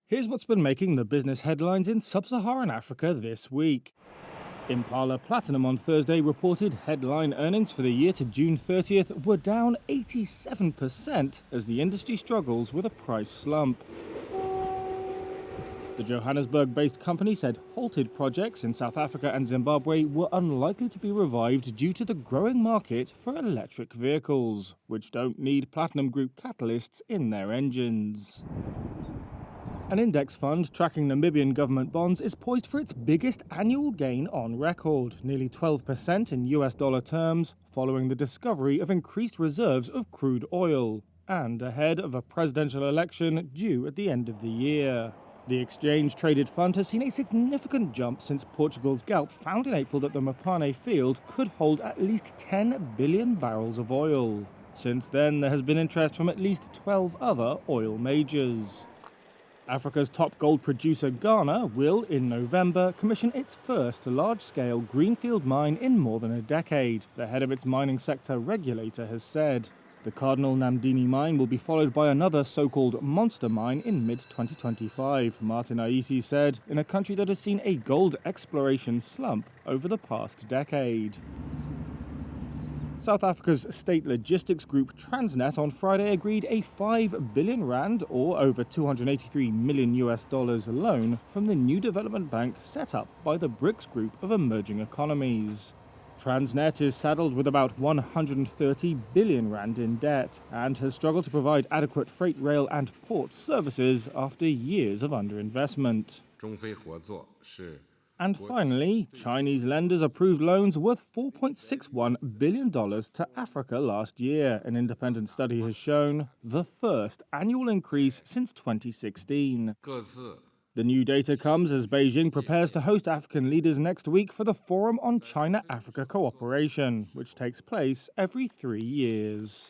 Here's what's been making the business headlines in sub-Saharan Africa this week. Impala Platinum on Thursday reported headline earnings for the year to June 30th were down 87% as the industry struggles with a price slump. The Johannesburg-based company said halted projects in South Africa and Zimbabwe were unlikely to be revived due to the growing market for electric vehicles, which don't need platinum group catalysts in their engines. An index fund tracking Namibian government bonds is poised for its biggest annual gain on record, nearly 12% in US dollar terms, following the discovery of increased reserves of crude oil, and ahead of a presidential election due at the end of the year. The exchange-traded fund has seen a significant jump since Portugal's Galp found in April that the Mopane field could hold at least 10 billion barrels of oil. Since then, there has been interest from at least 12 other oil majors. Africa's top gold producer, Ghana, will, in November, commission its first large-scale greenfield mine in more than a decade, the head of its mining sector regulator has said. The Cardinal Namdini mine will be followed by another so-called monster mine in mid-2025, Martin Aisi said, in a country that has seen a gold exploration slump over the past decade. South Africa's state logistics group Transet on Friday agreed a 5 billion rand, or over $283 million loan from the new development bank set up by the BRICS group of emerging economies. Transnet is saddled with about 130 billion rand in debt and has struggled to provide adequate freight rail and port services after years of underinvestment. And finally, Chinese lenders approved loans worth $4.61 billion to Africa last year, an independent study has shown, the first annual increase since 2016. The new data comes as Beijing prepares to host African leaders next week for the Forum on China-Africa Cooperation, which takes place every 3 years.